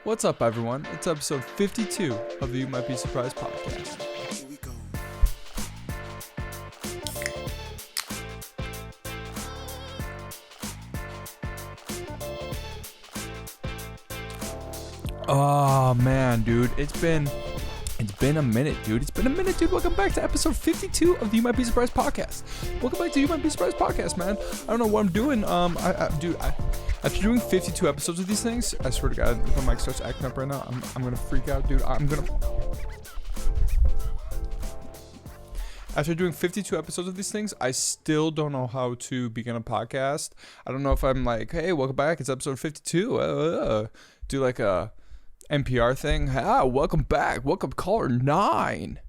What's up, everyone? It's episode 52 of the You Might Be Surprised podcast. Here we go. Oh man, dude, it's been a minute, dude. Welcome back to episode 52 of the You Might Be Surprised podcast. Welcome back to You Might Be Surprised podcast, man. I don't know what I'm doing. After doing 52 episodes of these things, I swear to God, if my mic starts acting up right now, I'm gonna freak out, dude. After doing 52 episodes of these things, I still don't know how to begin a podcast. I don't know if I'm like, hey, welcome back, it's episode 52. Do like a NPR thing. Welcome back. Welcome caller 9.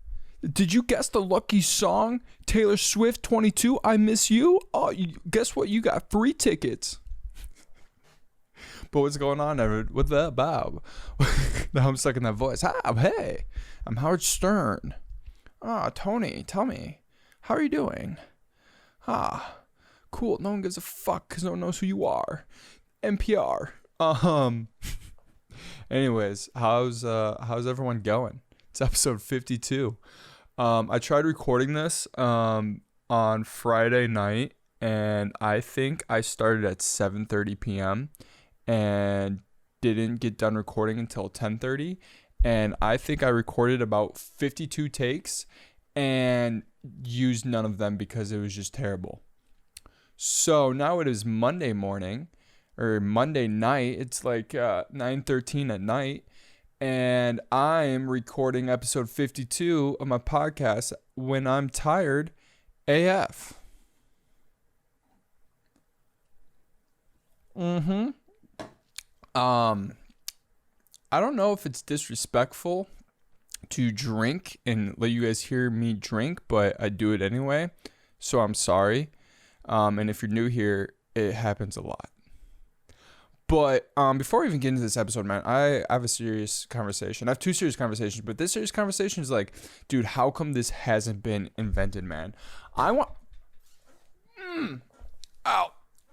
Did you guess the lucky song? Taylor Swift 22, I Miss You? Oh, guess what? You got free tickets. But what's going on, Everett? What's that, Bob? Now I'm stuck in that voice. Hey, I'm Howard Stern. Tony, tell me, how are you doing? Cool. No one gives a fuck because no one knows who you are. NPR. Anyways, how's everyone going? It's episode 52. I tried recording this on Friday night, and I think I started at 7:30 p.m. and didn't get done recording until 10:30, and I think I recorded about 52 takes and used none of them because it was just terrible. So now it is Monday morning or Monday night. It's like 9:13 at night, and I'm recording episode 52 of my podcast when I'm tired AF. I don't know if it's disrespectful to drink and let you guys hear me drink, but I do it anyway, so I'm sorry. And if you're new here, it happens a lot. But before we even get into this episode, man, I have a serious conversation. I have two serious conversations, but this serious conversation is like, dude, how come this hasn't been invented, man? Ow.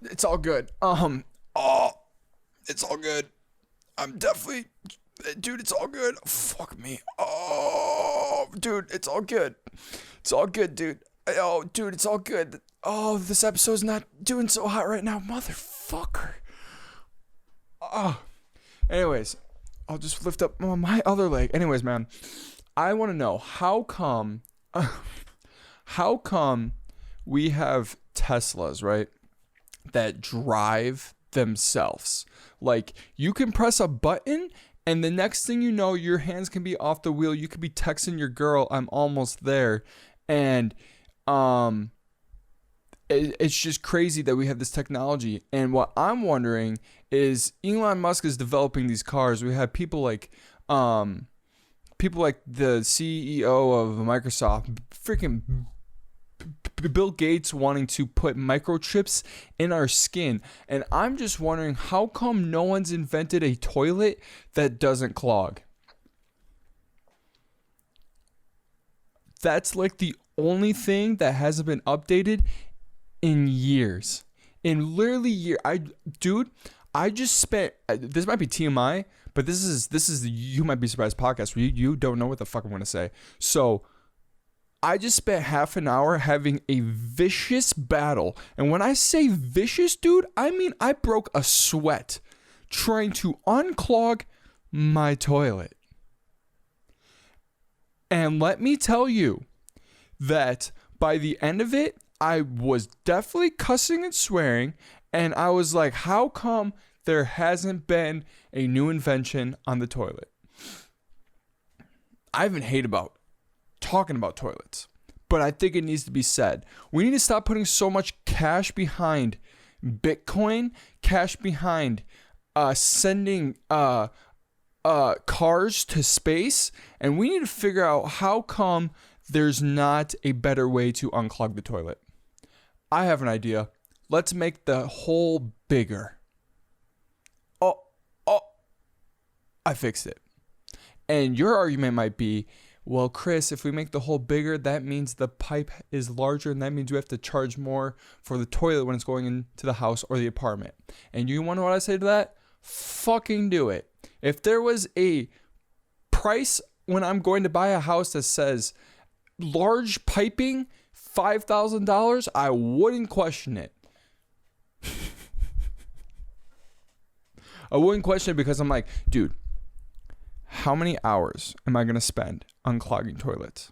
It's all good. It's all good. I'm definitely... Dude, it's all good. Fuck me. Oh, dude, it's all good. It's all good, dude. Oh, dude, it's all good. Oh, this episode's not doing so hot right now. Motherfucker. Anyways, I'll just lift up my other leg. Anyways, man, I want to know how come we have Teslas, right, that drive themselves. Like, you can press a button and the next thing you know, your hands can be off the wheel. You could be texting your girl, I'm almost there. And it's just crazy that we have this technology. And what I'm wondering is, Elon Musk is developing these cars. We have people like the CEO of Microsoft, freaking Bill Gates, wanting to put microchips in our skin. And I'm just wondering, how come no one's invented a toilet that doesn't clog? That's like the only thing that hasn't been updated in years. In literally years. I just spent, this might be TMI, but this is the You Might Be Surprised podcast where you don't know what the fuck I'm going to say. So I just spent half an hour having a vicious battle. And when I say vicious, dude, I mean I broke a sweat trying to unclog my toilet. And let me tell you that by the end of it, I was definitely cussing and swearing. And I was like, how come there hasn't been a new invention on the toilet? I even hate about talking about toilets, but I think it needs to be said. We need to stop putting so much cash behind Bitcoin, cash behind sending cars to space, and we need to figure out how come there's not a better way to unclog the toilet. I have an idea. Let's make the hole bigger. I fixed it. And your argument might be, well, Chris, if we make the hole bigger, that means the pipe is larger, and that means we have to charge more for the toilet when it's going into the house or the apartment. And you want to know what I say to that? Fucking do it. If there was a price when I'm going to buy a house that says large piping, $5,000, I wouldn't question it. I wouldn't question it because I'm like, dude, how many hours am I going to spend unclogging toilets?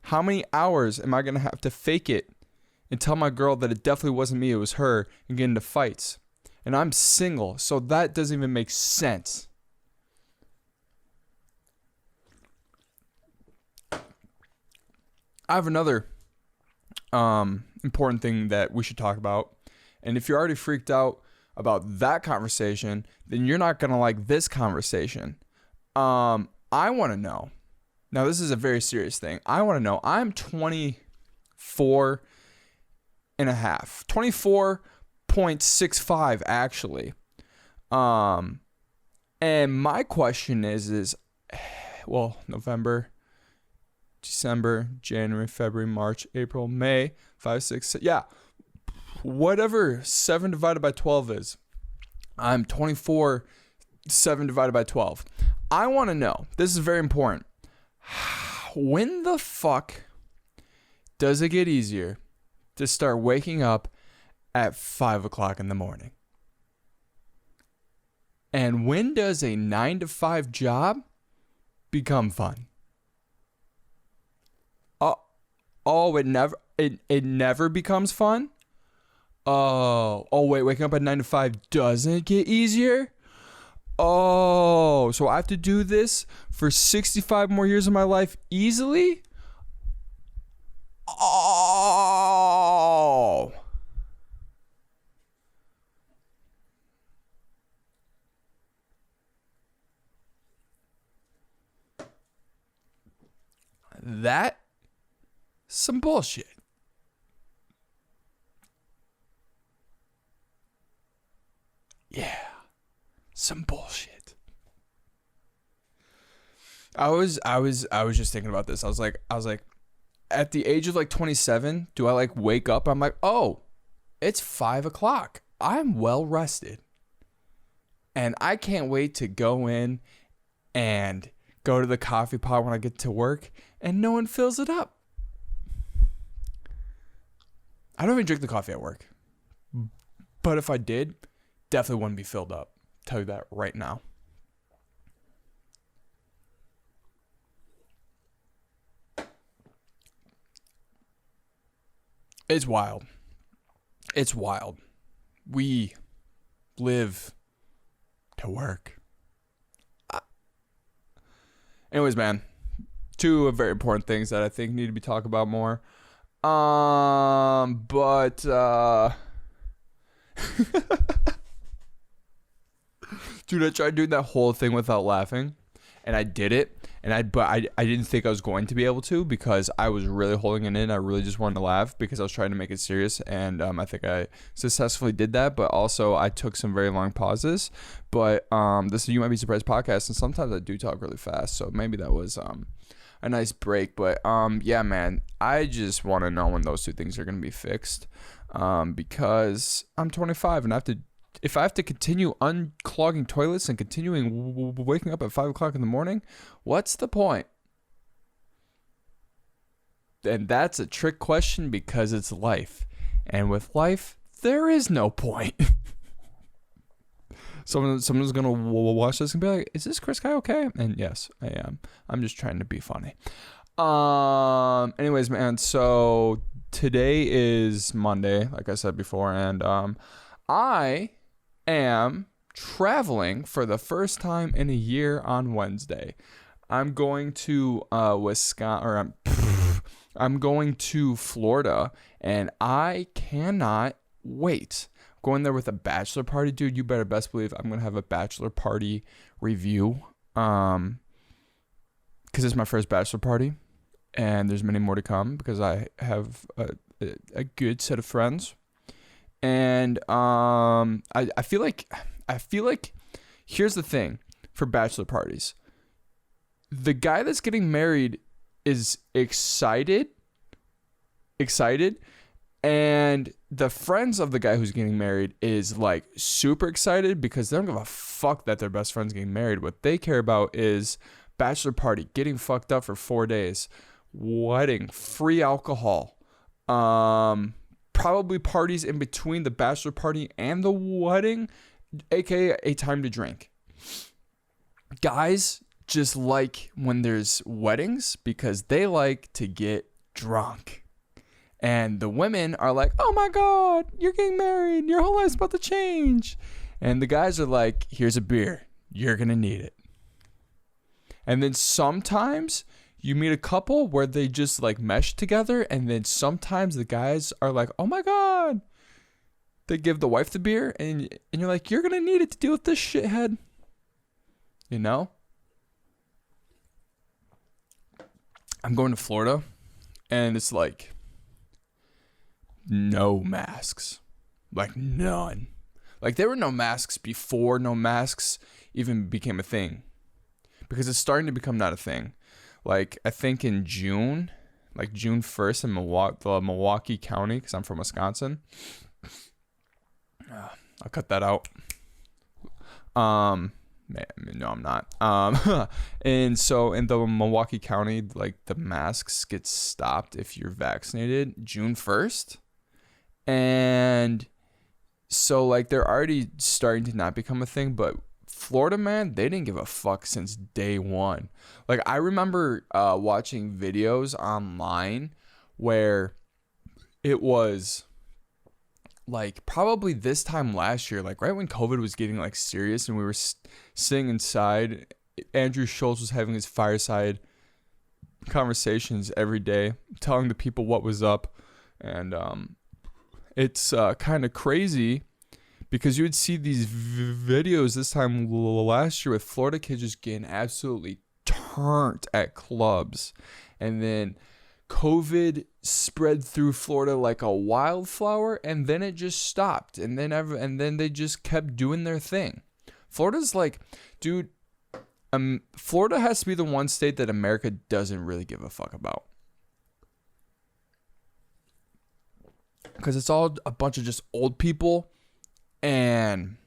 How many hours am I going to have to fake it and tell my girl that it definitely wasn't me, it was her, and get into fights? And I'm single, so that doesn't even make sense. I have another important thing that we should talk about. And if you're already freaked out about that conversation, then you're not going to like this conversation. I want to know. Now, this is a very serious thing. I want to know. I'm 24 and a half. 24.65, actually. And my question is, well, November, December, January, February, March, April, May, 5, 6, 7, yeah. Whatever 7 divided by 12 is, I'm 24, 7 divided by 12. I want to know, this is very important. When the fuck does it get easier to start waking up at 5 o'clock in the morning? And when does a 9 to 5 job become fun? It never becomes fun? Oh, wait, waking up at 9 to 5 doesn't get easier? Oh, so I have to do this for 65 more years of my life easily? Oh. That some bullshit. Yeah. Some bullshit. I was just thinking about this. I was like, at the age of like 27, do I like wake up? I'm like, oh, it's 5 o'clock. I'm well rested. And I can't wait to go in and go to the coffee pot when I get to work and no one fills it up. I don't even drink the coffee at work. But if I did, definitely wouldn't be filled up. Tell you that right now. It's wild. It's wild. We live to work. Anyways, man, two very important things that I think need to be talked about more. Dude, I tried doing that whole thing without laughing, and I did it, but I didn't think I was going to be able to because I was really holding it in. I really just wanted to laugh because I was trying to make it serious, and I think I successfully did that, but also I took some very long pauses. But this is You Might Be Surprised podcast, and sometimes I do talk really fast, so maybe that was a nice break. But yeah, man, I just want to know when those two things are going to be fixed, because I'm 25 and if I have to continue unclogging toilets and continuing waking up at 5 o'clock in the morning, what's the point? And that's a trick question because it's life. And with life, there is no point. Someone's going to watch this and be like, is this Chris guy okay? And yes, I am. I'm just trying to be funny. Anyways, man, so today is Monday, like I said before, and I am traveling for the first time in a year on Wednesday. I'm going to Wisconsin, or I'm going to Florida, and I cannot wait. Going there with a bachelor party, dude. You better best believe I'm gonna have a bachelor party review, because it's my first bachelor party, and there's many more to come because I have a good set of friends. And I feel like here's the thing for bachelor parties. The guy that's getting married is excited, And the friends of the guy who's getting married is like super excited because they don't give a fuck that their best friend's getting married. What they care about is bachelor party, getting fucked up for 4 days, wedding, free alcohol, probably parties in between the bachelor party and the wedding, aka a time to drink. Guys just like when there's weddings because they like to get drunk. And the women are like, oh my God, you're getting married. Your whole life's about to change. And the guys are like, here's a beer. You're going to need it. And then sometimes you meet a couple where they just like mesh together. And then sometimes the guys are like, oh my God. They give the wife the beer. And you're like, you're going to need it to deal with this shithead. You know? I'm going to Florida. And it's like no masks. Like none. Like there were no masks before no masks even became a thing. Because it's starting to become not a thing. Like I think in June, like June 1st in Milwaukee County, because I'm from Wisconsin. I'll cut that out. No, I'm not. And so in the Milwaukee County, like the masks get stopped if you're vaccinated June 1st. And so like they're already starting to not become a thing, but Florida, man, they didn't give a fuck since day one. Like I remember watching videos online where it was like probably this time last year, like right when COVID was getting like serious and we were sitting inside. Andrew Schultz was having his fireside conversations every day, telling the people what was up. And it's kind of crazy because you would see these videos this time last year with Florida kids just getting absolutely turned at clubs. And then COVID spread through Florida like a wildflower, and then it just stopped. And then they just kept doing their thing. Florida's like, dude, Florida has to be the one state that America doesn't really give a fuck about. Because it's all a bunch of just old people. And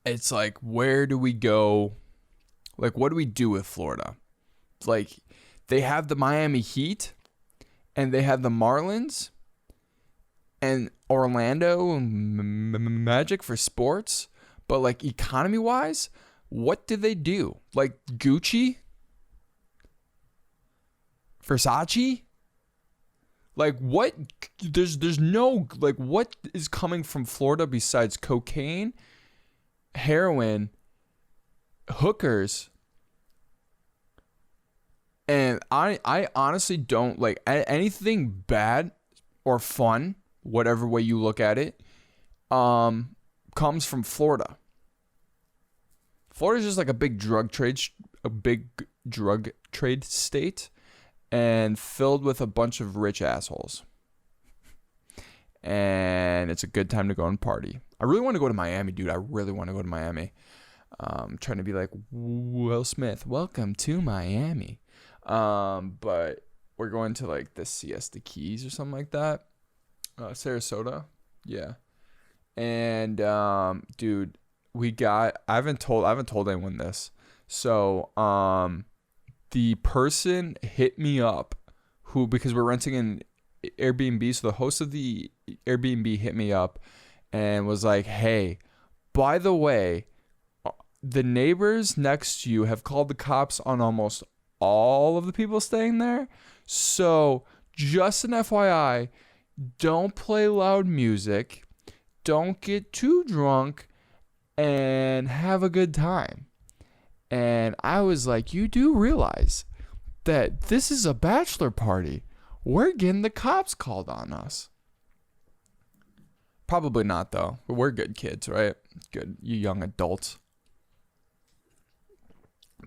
it's like, where do we go? Like, what do we do with Florida? Like, they have the Miami Heat. And they have the Marlins. And Orlando Magic for sports. But, like, economy-wise, what do they do? Like, Gucci? Versace? Like what? There's no like what is coming from Florida besides cocaine, heroin, hookers, and I honestly don't like anything bad or fun, whatever way you look at it, comes from Florida. Florida's just like a big drug trade state. And filled with a bunch of rich assholes. And it's a good time to go and party. I really want to go to Miami, dude. I really want to go to Miami. Trying to be like Will Smith. Welcome to Miami. But we're going to like the Siesta Keys or something like that. Sarasota. Yeah. And dude, I haven't told anyone this. So the person hit me up because we're renting an Airbnb. So the host of the Airbnb hit me up and was like, hey, by the way, the neighbors next to you have called the cops on almost all of the people staying there. So just an FYI, don't play loud music, don't get too drunk, and have a good time. And I was like, you do realize that this is a bachelor party. We're getting the cops called on us. Probably not, though. But we're good kids, right? Good, you young adults.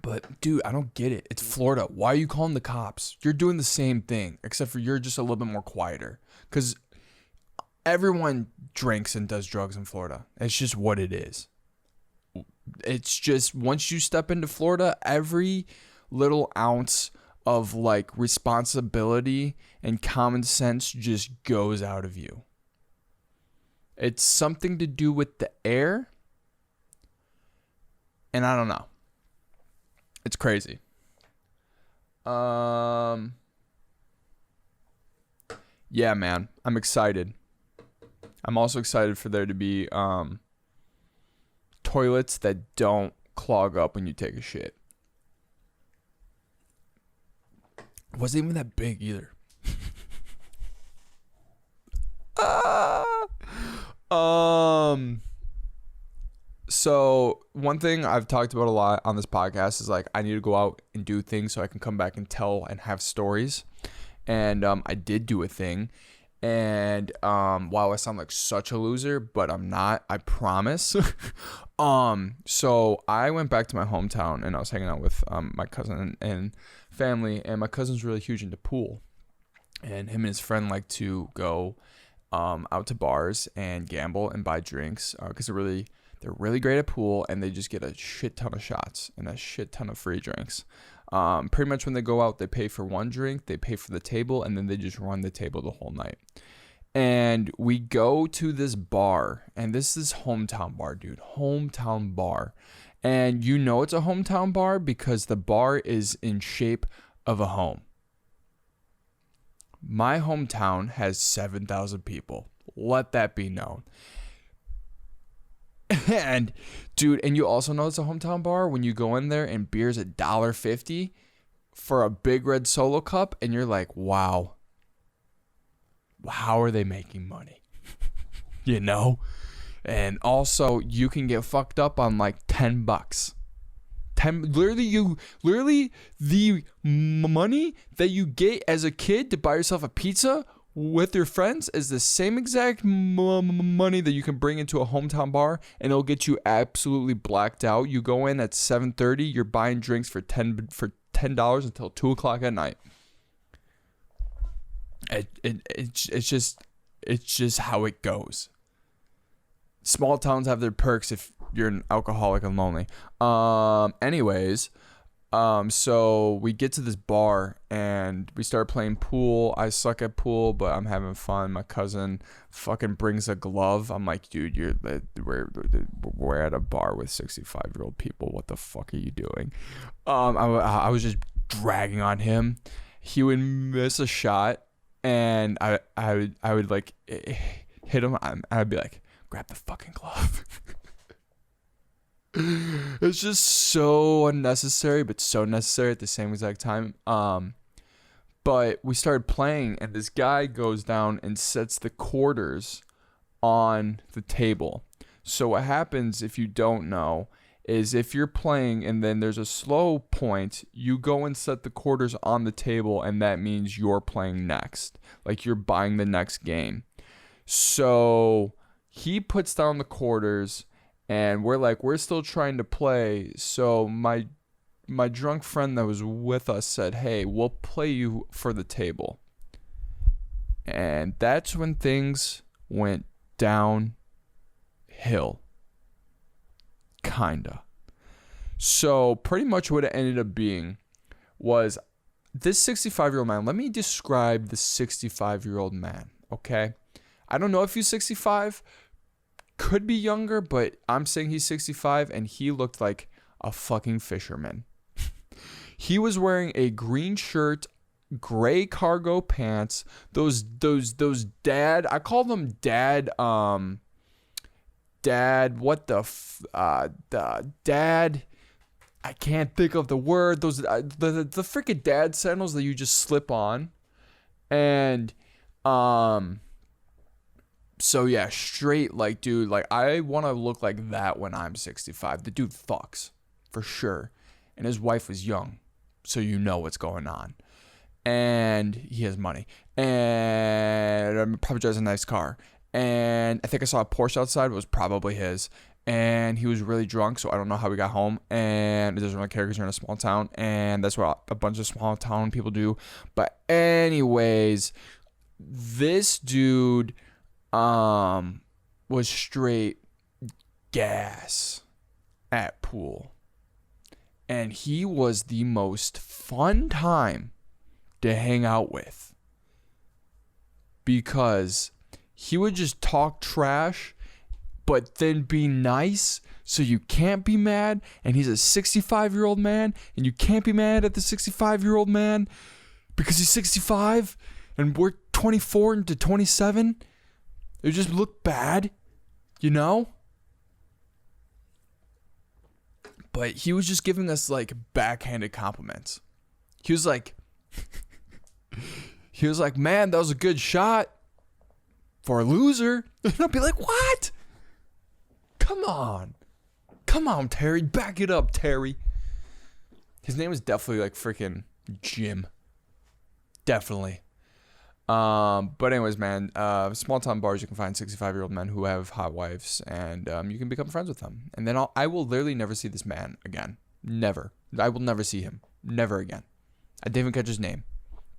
But, dude, I don't get it. It's Florida. Why are you calling the cops? You're doing the same thing, except for you're just a little bit more quieter. Because everyone drinks and does drugs in Florida. It's just what it is. It's just once you step into Florida, every little ounce of like responsibility and common sense just goes out of you. It's something to do with the air. And I don't know. It's crazy. Yeah, man. I'm excited. I'm also excited for there to be toilets that don't clog up when you take a shit. It wasn't even that big either. So one thing I've talked about a lot on this podcast is like I need to go out and do things so I can come back and tell and have stories. And I did do a thing. And wow, I sound like such a loser, but I'm not, I promise. So I went back to my hometown and I was hanging out with my cousin and family, and my cousin's really huge into pool. And him and his friend like to go out to bars and gamble and buy drinks because they're really great at pool, and they just get a shit ton of shots and a shit ton of free drinks. Pretty much when they go out, they pay for one drink, they pay for the table, and then they just run the table the whole night. And we go to this bar, and this is hometown bar, dude. Hometown bar. And you know it's a hometown bar because the bar is in shape of a home. My hometown has 7,000 people. Let that be known. And dude, and you also know it's a hometown bar when you go in there and beer's $1.50 for a big red Solo cup, and you're like, wow, how are they making money? You know? And also you can get fucked up on like $10. Literally the money that you get as a kid to buy yourself a pizza with your friends is the same exact money that you can bring into a hometown bar, and it'll get you absolutely blacked out. You go in at 7:30, you're buying drinks for $10 until 2:00 at night. It's just how it goes. Small towns have their perks if you're an alcoholic and lonely. Anyways. So we get to this bar and we start playing pool. I suck at pool, but I'm having fun. My cousin fucking brings a glove. I'm like, dude, we're at a bar with 65-year-old people. What the fuck are you doing? I was just dragging on him. He would miss a shot, and I would like hit him. I'd be like, grab the fucking glove. It's just so unnecessary, but so necessary at the same exact time. But we started playing, and this guy goes down and sets the quarters on the table. So what happens, if you don't know, is if you're playing and then there's a slow point, you go and set the quarters on the table, and that means you're playing next. Like you're buying the next game. So he puts down the quarters, and we're still trying to play. So my drunk friend that was with us said, hey, we'll play you for the table. And that's when things went downhill. Kinda. So pretty much what it ended up being was this 65-year-old man. Let me describe the 65-year-old man, okay? I don't know if he's 65. Could be younger, but I'm saying he's 65, and he looked like a fucking fisherman. He was wearing a green shirt, gray cargo pants, those dad, I call them dad, dad, I can't think of the word, those, the freaking dad sandals that you just slip on, and, so yeah, straight, like, dude, like, I want to look like that when I'm 65. The dude fucks, for sure. And his wife was young, so you know what's going on. And he has money. And probably drives a nice car. And I think I saw a Porsche outside. It was probably his. And he was really drunk, so I don't know how we got home. And it doesn't really care because you're in a small town. And that's what a bunch of small town people do. But anyways, this dude was straight gas at pool, and he was the most fun time to hang out with. Because he would just talk trash, but then be nice, so you can't be mad. And he's a 65-year-old man, and you can't be mad at the 65-year-old man because he's 65, and we're 24 to 27. It just look bad, you know? But he was just giving us like backhanded compliments. He was like, man, that was a good shot for a loser. And I'll be like, what? Come on, Terry, back it up, Terry. His name is definitely like freaking Jim. Definitely. But anyways, man, small town bars, you can find 65-year-old men who have hot wives, and you can become friends with them. And then I will literally never see this man again. Never. I will never see him. Never again. I didn't even catch his name.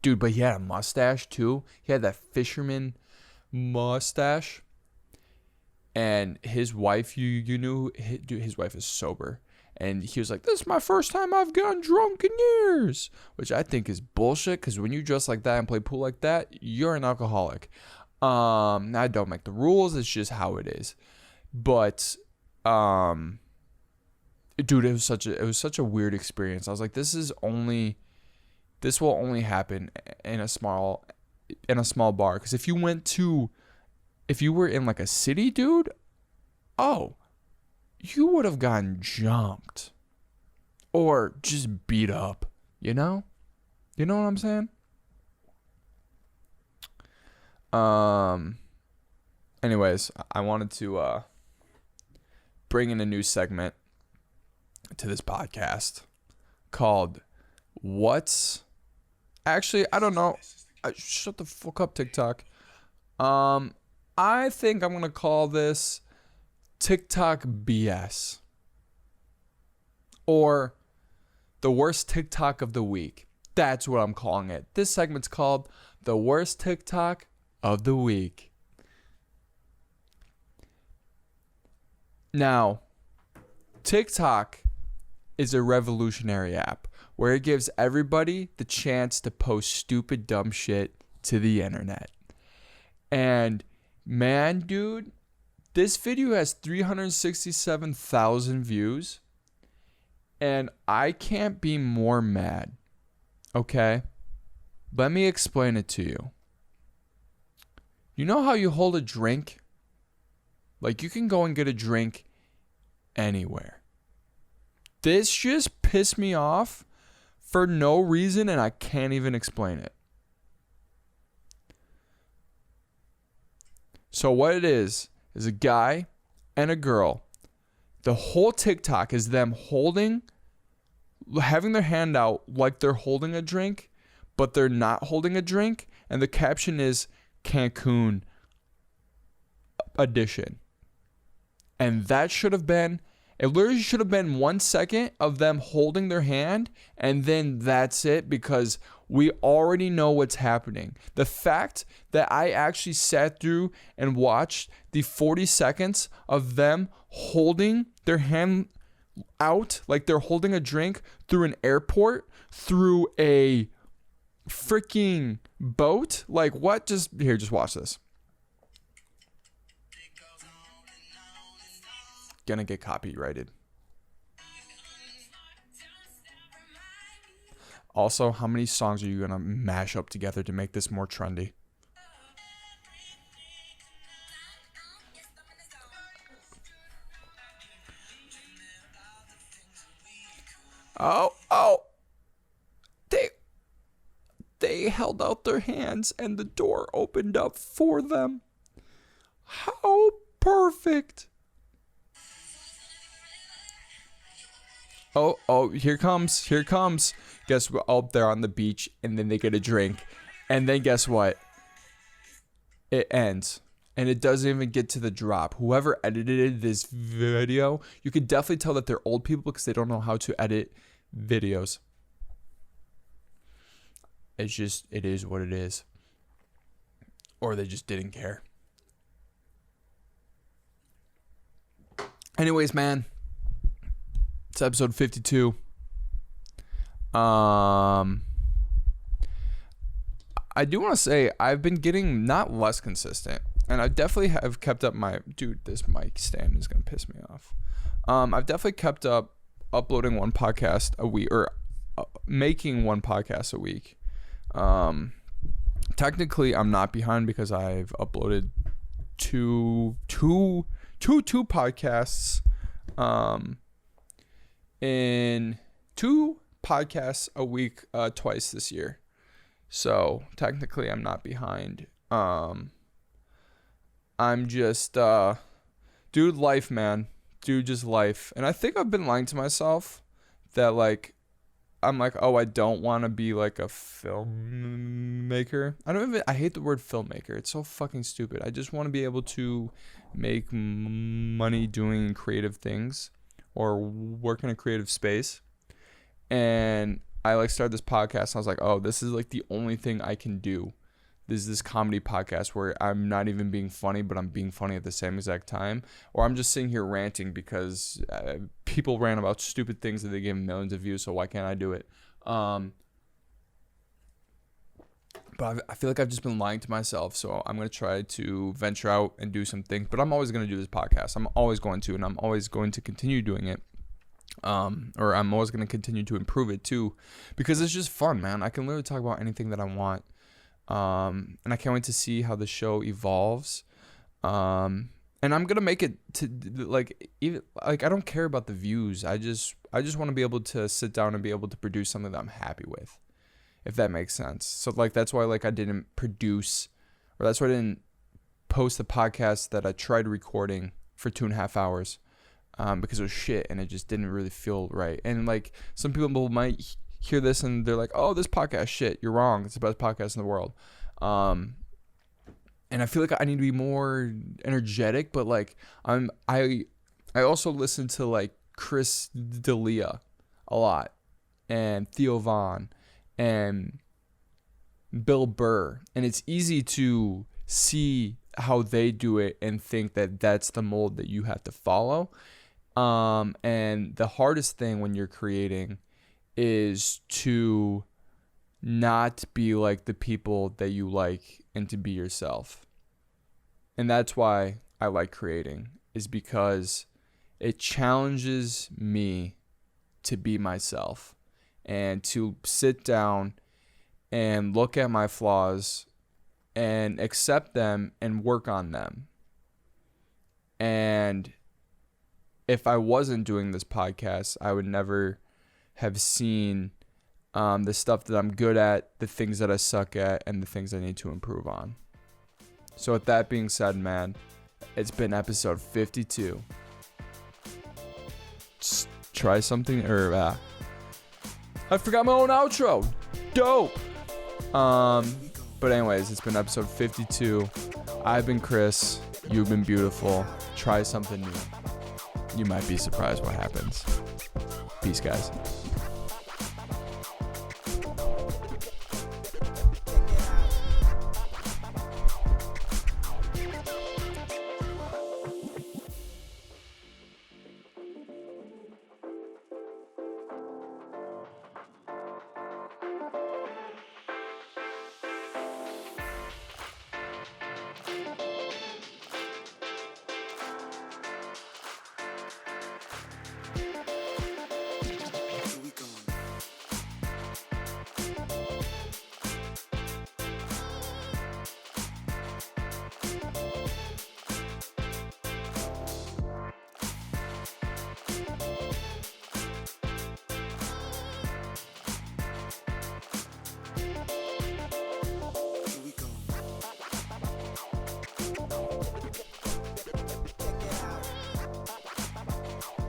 Dude, but he had a mustache too. He had that fisherman mustache. And his wife, you knew, dude, his wife is sober. And he was like, this is my first time I've gotten drunk in years. Which I think is bullshit, because when you dress like that and play pool like that, you're an alcoholic. I don't make the rules. It's just how it is. But, dude, it was such a weird experience. I was like, this will only happen in a small bar. Because if you were in like a city, dude, you would have gotten jumped or just beat up, you know? You know what I'm saying? Anyways, I wanted to bring in a new segment to this podcast called Actually, I don't know. Shut the fuck up, TikTok. I think I'm going to call this TikTok BS. Or the worst TikTok of the week. That's what I'm calling it. This segment's called the worst TikTok of the week. Now, TikTok is a revolutionary app where it gives everybody the chance to post stupid, dumb shit to the internet. And man, dude, this video has 367,000 views, and I can't be more mad, okay? Let me explain it to you. You know how you hold a drink? Like, you can go and get a drink anywhere. This just pissed me off for no reason, and I can't even explain it. So what it is a guy and a girl. The whole TikTok is them having their hand out like they're holding a drink, but they're not holding a drink. And the caption is Cancun edition. And that it literally should have been 1 second of them holding their hand, and then that's it, because we already know what's happening. The fact that I actually sat through and watched the 40 seconds of them holding their hand out like they're holding a drink through an airport, through a freaking boat. Like, what? Just watch this. Gonna get copyrighted. Also, how many songs are you gonna mash up together to make this more trendy? Oh, they held out their hands and the door opened up for them. How perfect. Oh, here comes. Guess what? Oh, they're on the beach, and then they get a drink. And then guess what? It ends. And it doesn't even get to the drop. Whoever edited this video, you can definitely tell that they're old people because they don't know how to edit videos. It is what it is. Or they just didn't care. Anyways, man. It's episode 52. I do want to say I've been getting not less consistent, and I definitely have kept up my dude. This mic stand is gonna piss me off. I've definitely kept up uploading one podcast a week, or making one podcast a week. Technically, I'm not behind because I've uploaded two podcasts, in 2 podcasts a week, twice this year. So technically I'm not behind. I'm just, dude, life, man. Dude, just life. And I think I've been lying to myself that like, I'm like, oh, I don't want to be like a filmmaker. I hate the word filmmaker. It's so fucking stupid. I just want to be able to make money doing creative things or work in a creative space. And I like started this podcast. And I was like, oh, this is like the only thing I can do. This is this comedy podcast where I'm not even being funny, but I'm being funny at the same exact time. Or I'm just sitting here ranting because people rant about stupid things that they give millions of views. So why can't I do it? But I feel like I've just been lying to myself. So I'm going to try to venture out and do some things. But I'm always going to do this podcast. I'm always going to. And I'm always going to continue doing it. Or I'm always going to continue to improve it too. Because it's just fun, man. I can literally talk about anything that I want. And I can't wait to see how the show evolves. And I'm gonna make it to like, even like, I don't care about the views. I just want to be able to sit down and be able to produce something that I'm happy with, if that makes sense. So like, that's why like I didn't produce, or that's why I didn't post the podcast that I tried recording for 2.5 hours, because it was shit and it just didn't really feel right. And like, some people might hear this and they're like, oh, this podcast shit. You're wrong. It's the best podcast in the world. And I feel like I need to be more energetic, but like I also listen to like Chris D'Elia a lot, and Theo Von and Bill Burr, and it's easy to see how they do it and think that that's the mold that you have to follow. And the hardest thing when you're creating is to not be like the people that you like and to be yourself. And that's why I like creating, is because it challenges me to be myself and to sit down and look at my flaws and accept them and work on them. And if I wasn't doing this podcast, I would never have seen the stuff that I'm good at, the things that I suck at, and the things I need to improve on. So with that being said, man, it's been episode 52. Just try something, or I forgot my own outro. Dope. But anyways, it's been episode 52. I've been Chris. You've been beautiful. Try something new. You might be surprised what happens. Peace, guys.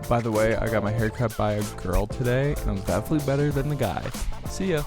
By the way, I got my hair cut by a girl today, and it was definitely better than the guy. See ya.